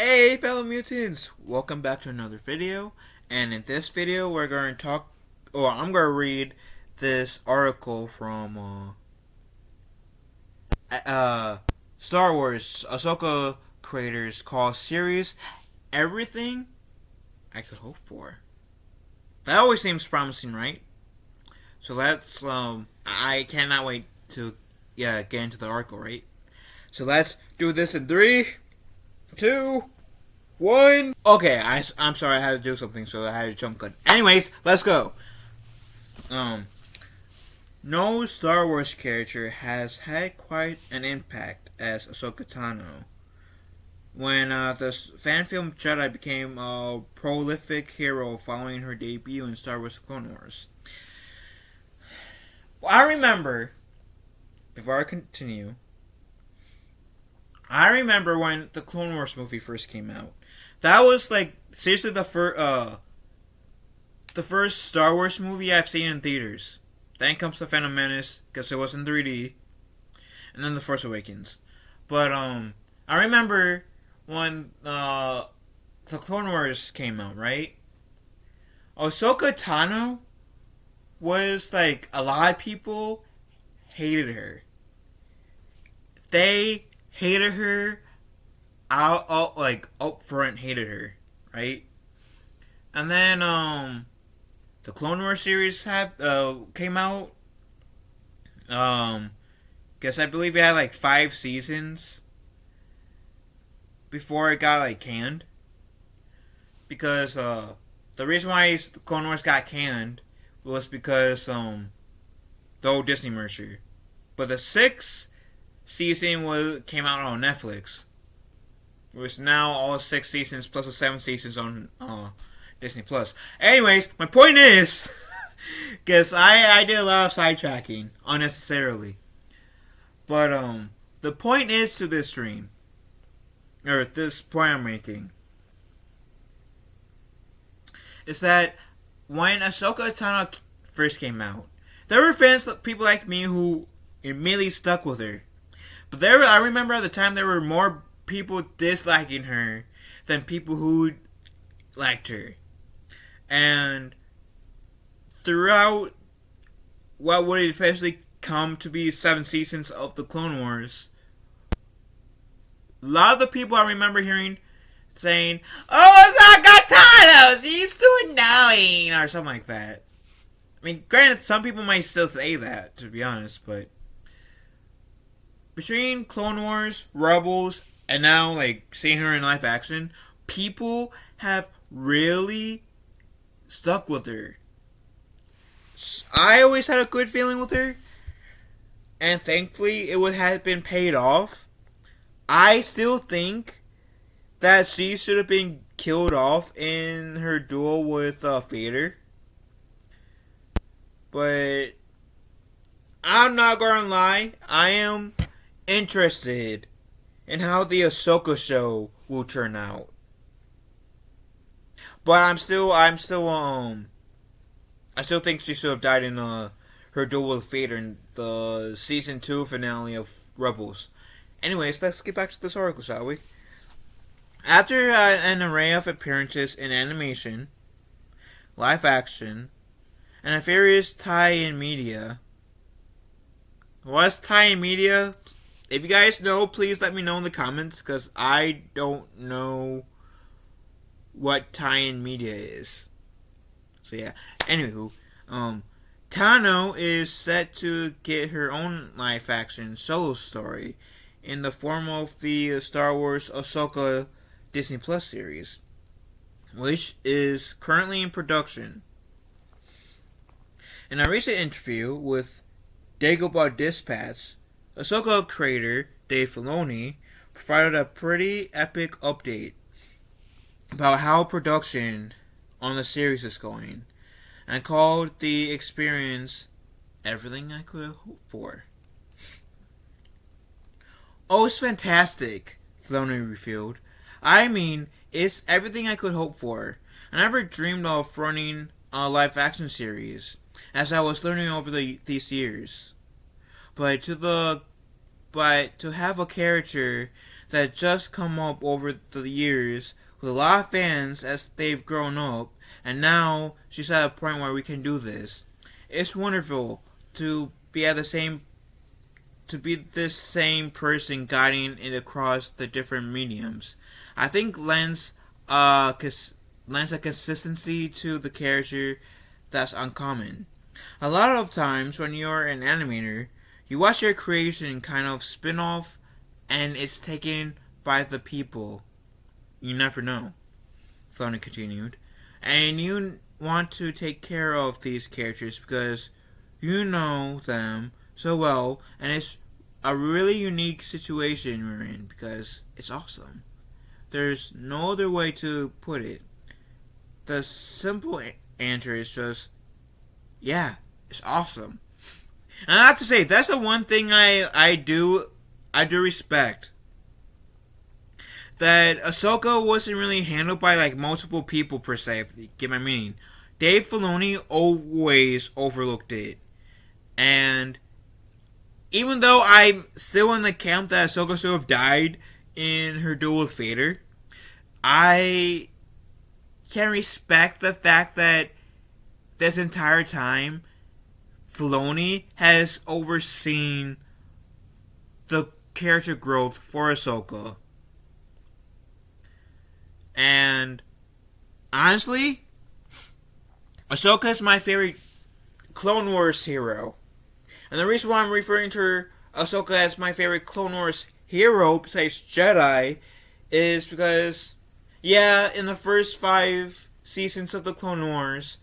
Hey fellow mutants, welcome back to another video, and in this video we're going to I'm going to read this article from Star Wars Ahsoka creators called series Everything I Could Hope For. That always seems promising, right? So let's I cannot wait to get into the article, right? So let's do this in 3, 2, 1. Okay, I'm sorry, I had to do something, so I had to jump cut. Anyways, let's go. No Star Wars character has had quite an impact as Ashoka Tano. When the fan film Jedi became a prolific hero following her debut in Star Wars Clone Wars. I remember, before I continue, I remember when the Clone Wars movie first came out. That was like seriously the first Star Wars movie I've seen in theaters. Then comes the Phantom Menace because it was in 3D, and then the Force Awakens. But I remember when the Clone Wars came out, right? Ahsoka Tano was like a lot of people hated her. They hated her out front hated her, right? And then the Clone Wars series came out. Guess I believe it had like 5 seasons before it got like canned. Because the reason why Clone Wars got canned was because the old Disney merger. But the 6th season came out on Netflix. Which now all 6 seasons plus the 7 seasons on Disney Plus. Anyways, my point is, because I did a lot of sidetracking unnecessarily, but the point is to this stream, or this point I'm making, is that when Ashoka Tano first came out, there were people like me who immediately stuck with her. But I remember at the time there were more people disliking her than people who liked her. And throughout what would eventually come to be 7 seasons of the Clone Wars, a lot of the people I remember hearing saying, "Oh, Ahsoka Tano, she's too annoying," or something like that. I mean, granted, some people might still say that, to be honest, but between Clone Wars, Rebels, and now, like, seeing her in live action, people have really stuck with her. I always had a good feeling with her, and thankfully it would have been paid off. I still think that she should have been killed off in her duel with Vader. But I'm not gonna lie, I am interested in how the Ahsoka show will turn out. But I still think she should have died in her duel with Vader in the season 2 finale of Rebels. Anyways, let's get back to this article, shall we? After an array of appearances in animation, live action, and various tie-in media. What's tie-in media? If you guys know, please let me know in the comments, because I don't know what tie-in media is. So yeah. Anywho, Tano is set to get her own live action solo story in the form of the Star Wars Ahsoka Disney Plus series, which is currently in production. In a recent interview with Dagobah Dispatch, Ahsoka creator Dave Filoni provided a pretty epic update about how production on the series is going, and called the experience everything I could hope for. "Oh, it's fantastic," Filoni revealed. "I mean, it's everything I could hope for. I never dreamed of running a live action series, as I was learning over these years. But to have a character that just come up over the years with a lot of fans as they've grown up, and now she's at a point where we can do this. It's wonderful to be at the same to be this same person guiding it across the different mediums. I think lends a consistency to the character that's uncommon. A lot of times when you're an animator, you watch your creation kind of spin off and it's taken by the people. You never know. Filoni continued. And you want to take care of these characters because you know them so well, and it's a really unique situation we're in because it's awesome. There's no other way to put it. The simple answer is just, yeah, it's awesome. And I have to say, that's the one thing I do respect. That Ahsoka wasn't really handled by like multiple people per se, if you get my meaning. Dave Filoni always overlooked it. And even though I'm still in the camp that Ahsoka should have died in her duel with Vader, I can respect the fact that this entire time Filoni has overseen the character growth for Ahsoka. And honestly, Ahsoka is my favorite Clone Wars hero. And the reason why I'm referring to Ahsoka as my favorite Clone Wars hero besides Jedi is because, yeah, in the first 5 seasons of the Clone Wars,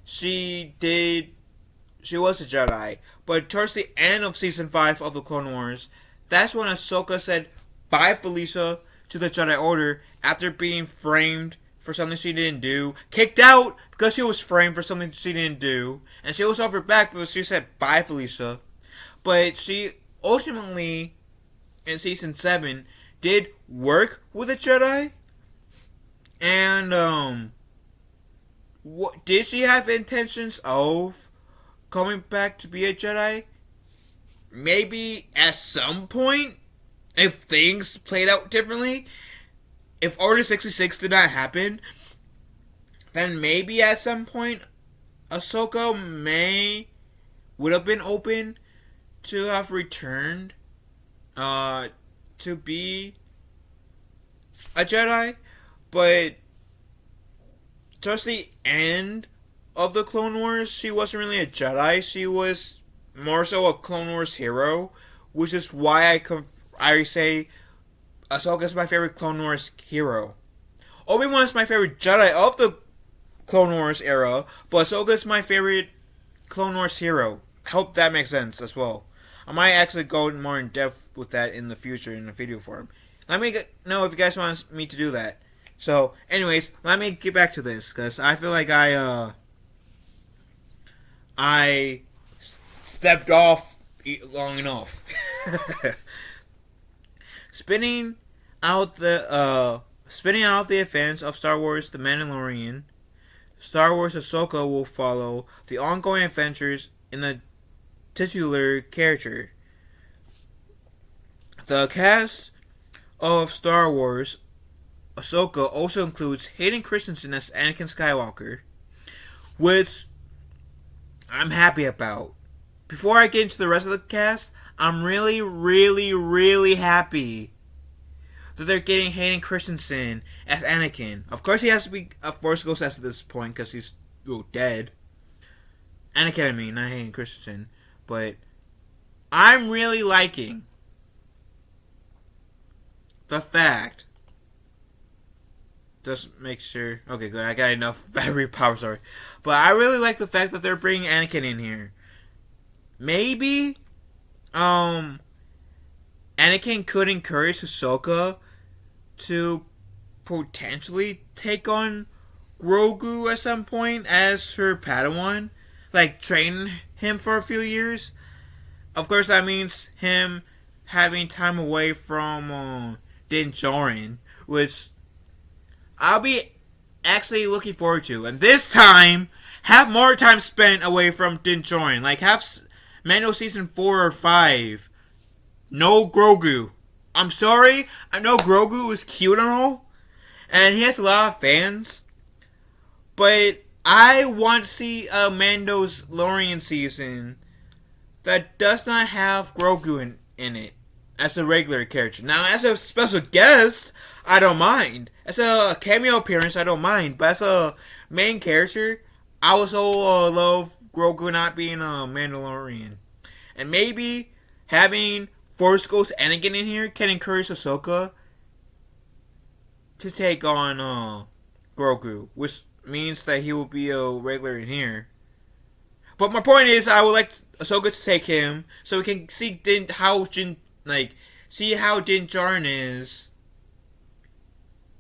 she was a Jedi. But towards the end of season 5 of the Clone Wars, that's when Ahsoka said bye Felicia to the Jedi Order after being framed for something she didn't do, kicked out because she was framed for something she didn't do, and she was off her back because she said bye Felicia. But she ultimately, in season 7, did work with a Jedi, and what did she have intentions of coming back to be a Jedi? Maybe at some point, if things played out differently. If Order 66 did not happen, then maybe at some point Ahsoka would have been open to have returned to be a Jedi, but towards the end of the Clone Wars, she wasn't really a Jedi. She was more so a Clone Wars hero, which is why I say Ahsoka is my favorite Clone Wars hero. Obi-Wan is my favorite Jedi of the Clone Wars era, but Ahsoka is my favorite Clone Wars hero. I hope that makes sense as well. I might actually go more in depth with that in the future in a video form. Let me know if you guys want me to do that. So, anyways, let me get back to this because I feel like I stepped off long enough. Spinning out the events of Star Wars: The Mandalorian, Star Wars Ahsoka will follow the ongoing adventures in the titular character. The cast of Star Wars Ahsoka also includes Hayden Christensen as Anakin Skywalker, which I'm happy about. Before I get into the rest of the cast, I'm really, really, really happy that they're getting Hayden Christensen as Anakin. Of course, he has to be a Force Ghost at this point because he's dead. Anakin, I mean, not Hayden Christensen. But I'm really liking the fact. Just make sure. Okay, good. I got enough battery power. Sorry, but I really like the fact that they're bringing Anakin in here. Maybe, Anakin could encourage Ahsoka to potentially take on Grogu at some point as her Padawan, like train him for a few years. Of course, that means him having time away from Din Djarin, which I'll be actually looking forward to. And this time, have more time spent away from Din Djarin. Like, have Mando season 4 or 5. No Grogu. I'm sorry. I know Grogu is cute and all, and he has a lot of fans, but I want to see a Mando's Lorian season that does not have Grogu in it as a regular character. Now, as a special guest, I don't mind. As a cameo appearance, I don't mind. But as a main character, I also love Grogu not being a Mandalorian. And maybe having Force Ghost Anakin in here can encourage Ahsoka to take on Grogu, which means that he will be a regular in here. But my point is, I would like Ahsoka to take him so we can see how Din Djarin is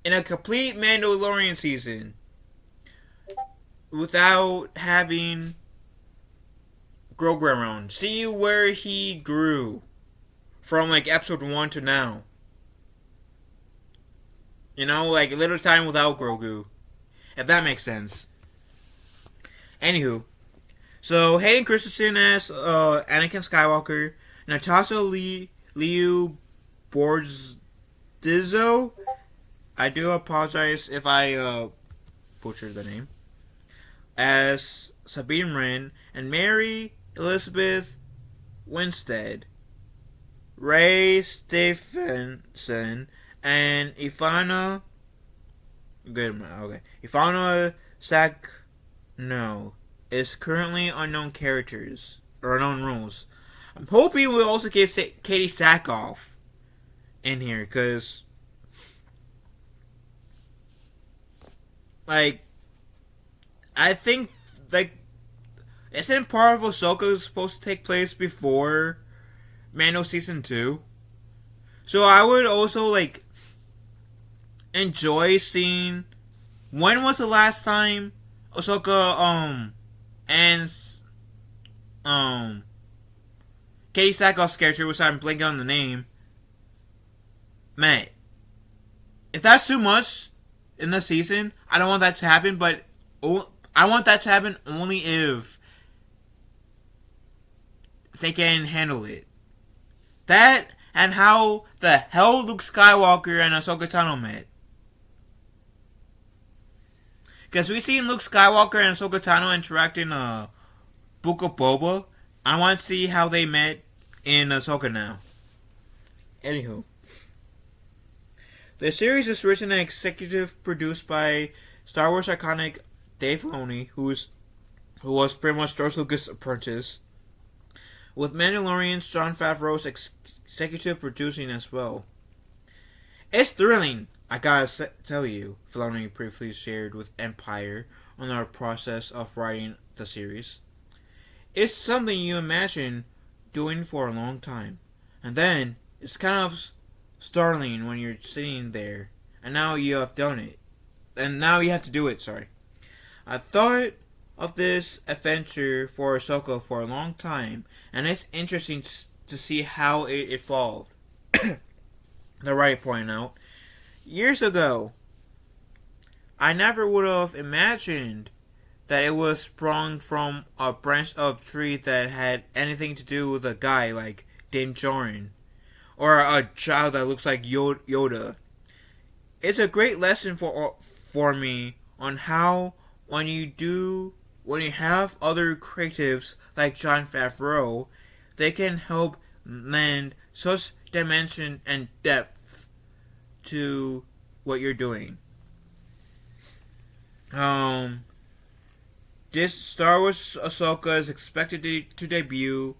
in a complete Mandalorian season without having Grogu around. See where he grew from like episode 1 to now. You know, like a little time without Grogu. If that makes sense. Anywho. So, Hayden Christensen as Anakin Skywalker. Natasha Liu Bordizzo. I do apologize if I butchered the name. As Sabine Wren. And Mary Elizabeth Winstead. Ray Stephenson. And Ifana Sakno is currently unknown characters or unknown roles. I'm hoping we'll also get Katie Sackhoff in here because, like, I think like isn't part of Ahsoka supposed to take place before Mando season 2? So I would also like enjoy seeing when was the last time Ahsoka and Katie Sackhoff's character, which I'm blanking on the name, met. If that's too much in the season, I don't want that to happen, but I want that to happen only if they can handle it. That and how the hell Luke Skywalker and Ashoka Tano met. Because we've seen Luke Skywalker and Ashoka Tano interact in Book of Boba. I want to see how they met in Ahsoka now. Anywho. The series is written and executive produced by Star Wars iconic Dave Filoni, who was pretty much George Lucas' apprentice, with Mandalorian's Jon Favreau's executive producing as well. It's thrilling, I gotta tell you, Filoni briefly shared with Empire on our process of writing the series. It's something you imagine doing for a long time, and then it's kind of startling when you're sitting there, and now you have done it. And now you have to do it, sorry. I thought of this adventure for Ahsoka for a long time, and it's interesting to see how it evolved. The writer pointed out, years ago, I never would have imagined that it was sprung from a branch of tree that had anything to do with a guy like Din Djarin, or a child that looks like Yoda. It's a great lesson for me on how when you have other creatives like Jon Favreau, they can help lend such dimension and depth to what you're doing. This Star Wars Ahsoka is expected to debut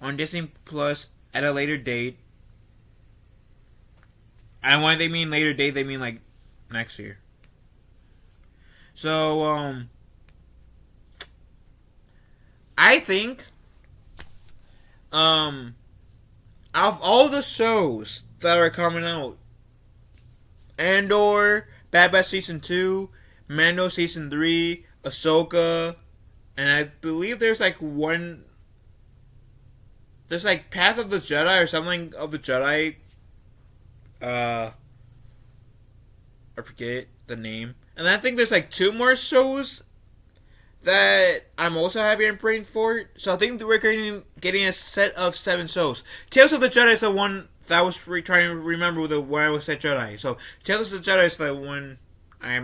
on Disney Plus at a later date. And when they mean later date, they mean like next year. So, I think, out of all the shows that are coming out, Andor, Bad Batch Season 2, Mando Season 3, Ahsoka, and I believe there's like Path of the Jedi or something of the Jedi. I forget the name. And I think there's like 2 more shows that I'm also happy and praying for. So I think we're getting a set of 7 shows. Tales of the Jedi is the one that was trying to remember when I was said Jedi. So Tales of the Jedi is the one I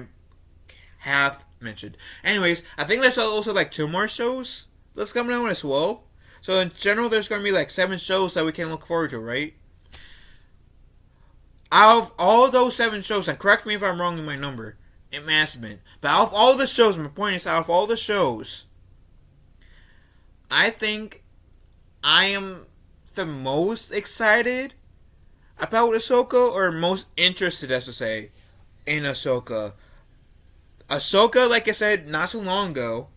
have mentioned. Anyways, I think there's also like 2 more shows that's coming out as well. So in general, there's going to be like 7 shows that we can look forward to, right? Out of all those 7 shows, and correct me if I'm wrong in my number, it may have been, but out of all the shows, my point is, out of all the shows, I think I am the most excited about Ahsoka, or most interested, as to say, in Ahsoka. Ahsoka, like I said not too long ago,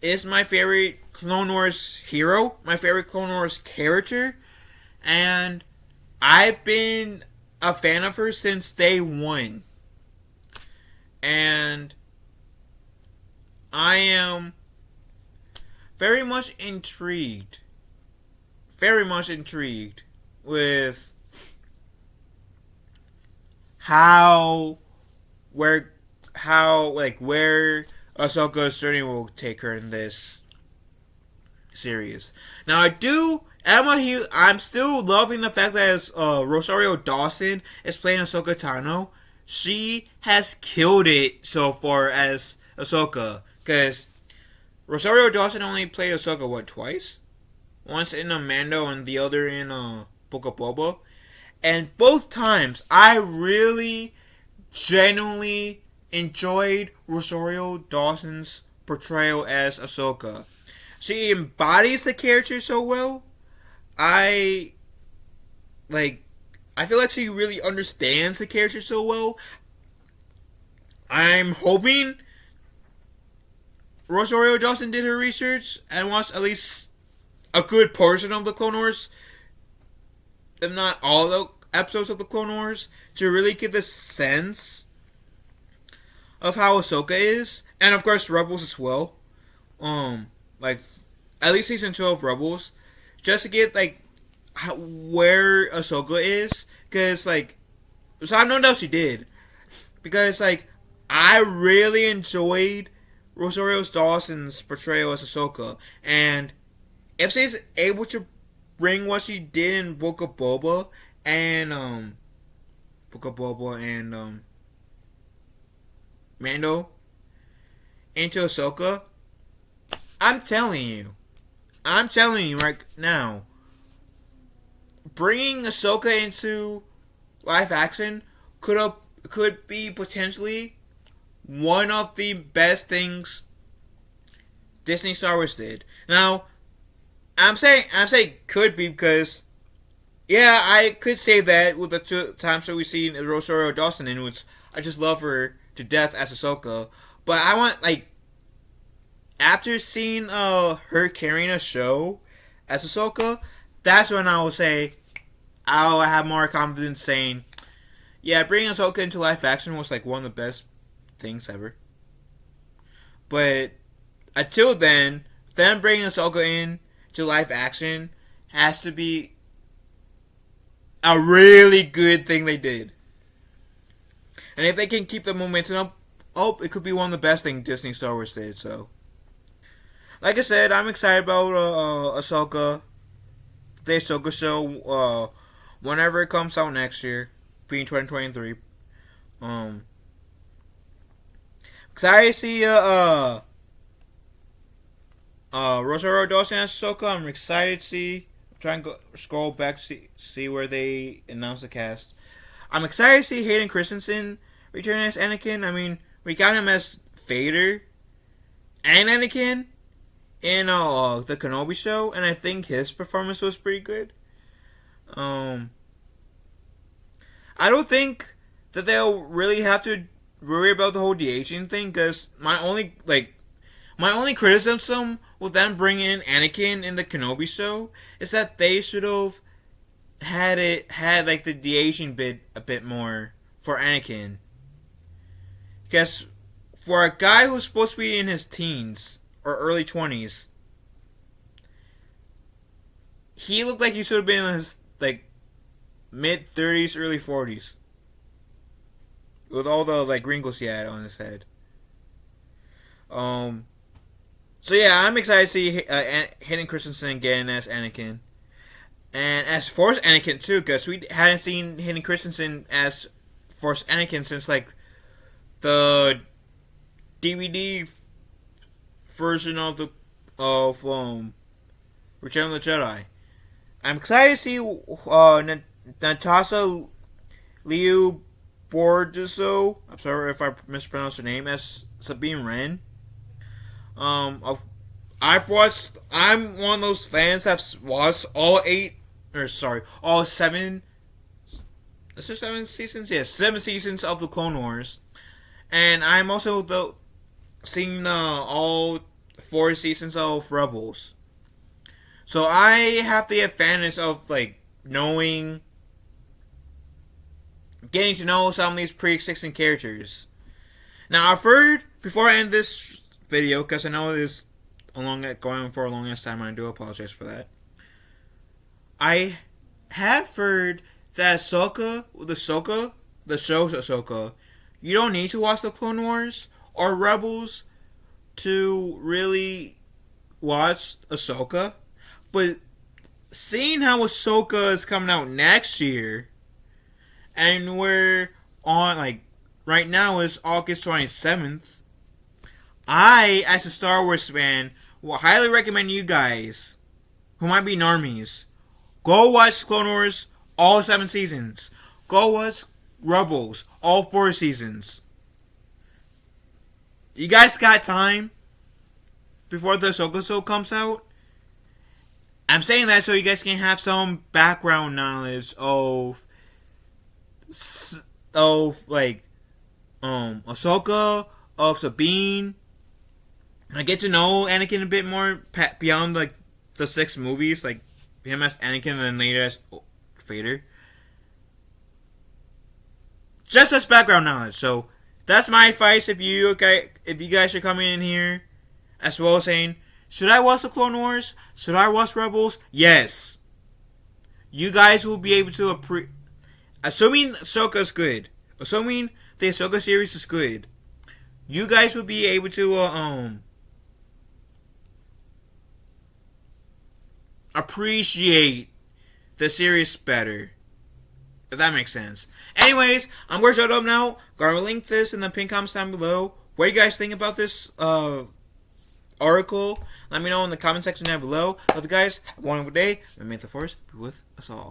is my favorite Clone Wars hero, my favorite Clone Wars character, and I've been a fan of her since day one. And I am very much intrigued with where Ahsoka's journey will take her in this series. Now I'm still loving the fact that as Rosario Dawson is playing Ashoka Tano. She has killed it so far as Ahsoka, because Rosario Dawson only played Ahsoka twice? Once in a Mando and the other in Book of Boba. And both times, I really, genuinely enjoyed Rosario Dawson's portrayal as Ahsoka. She embodies the character so well. I feel like she really understands the character so well. I'm hoping Rosario Dawson did her research and watched at least a good portion of the Clone Wars, if not all the episodes of the Clone Wars, to really get the sense of how Ahsoka is, and of course Rebels as well. At least season 2 of Rebels, just to get where Ahsoka is, because so I know that she did, because I really enjoyed Rosario Dawson's portrayal as Ahsoka, and if she's able to bring what she did in Book of Boba and Mando into Ahsoka, I'm telling you right now, bringing Ahsoka into live action could be potentially one of the best things Disney Star Wars did. Now, I'm saying could be because, yeah, I could say that with the 2 times that we've seen Rosario Dawson in, which I just love her to death as Ahsoka. But I want, after seeing her carrying a show as Ahsoka, that's when I will say I'll have more confidence saying, yeah, bringing Ahsoka into live action was one of the best things ever. But until then bringing Ahsoka in to live action has to be a really good thing they did. And if they can keep the momentum up, it could be one of the best things Disney Star Wars did. So, like I said, I'm excited about Ahsoka, the Ahsoka show, whenever it comes out next year, being 2023. Excited to see Rosario Dawson as Ahsoka. I'm excited to see. Try and scroll back to see where they announced the cast. I'm excited to see Hayden Christensen return as Anakin. I mean, we got him as Vader and Anakin in the Kenobi show, and I think his performance was pretty good. I don't think that they'll really have to worry about the whole de-aging thing, because my only criticism with them bringing in Anakin in the Kenobi show is that they should have had the de-aging bit a bit more for Anakin. Because for a guy who's supposed to be in his teens or early 20s, he looked like he should have been in his mid 30s, early 40s, with all the wrinkles he had on his head. So yeah, I'm excited to see Hayden Christensen again as Anakin. And as Force Anakin too, because we hadn't seen Hayden Christensen as Force Anakin since like the DVD version of the of Return of the Jedi. I'm excited to see Natasha Liu Bordizzo. I'm sorry if I mispronounced her name as Sabine Wren. Of I've watched. I'm one of those fans that's watched all all seven. Is there 7 seasons? Yes, 7 seasons of the Clone Wars, and I'm also seeing all 4 seasons of Rebels. So I have the advantage of like knowing, getting to know some of these pre-existing characters. Now I've heard before I end this video, because I know this going for a long ass time, and I do apologize for that. I have heard that the show's Ahsoka, you don't need to watch the Clone Wars or Rebels to really watch Ahsoka. But seeing how Ahsoka is coming out next year, and we're on, like, right now is August 27th, I, as a Star Wars fan, will highly recommend you guys, who might be normies, go watch Clone Wars all 7 seasons. Go watch Rebels all 4 seasons. You guys got time before the Ahsoka show comes out? I'm saying that so you guys can have some background knowledge of like Ahsoka, of Sabine. I get to know Anakin a bit more beyond like the 6 movies, like him as Anakin and then later as Vader. Just as background knowledge. So that's my advice. If you guys are coming in here, as well as saying, should I watch the Clone Wars? Should I watch Rebels? Yes. You guys will be able to assuming Ahsoka's good, assuming the Ahsoka series is good, you guys will be able to appreciate the series better. If that makes sense. Anyways, I'm going to shut up now. Gonna link this in the pin comments down below. What do you guys think about this article? Let me know in the comment section down below. Love you guys. Have a wonderful day. And may the Force be with us all.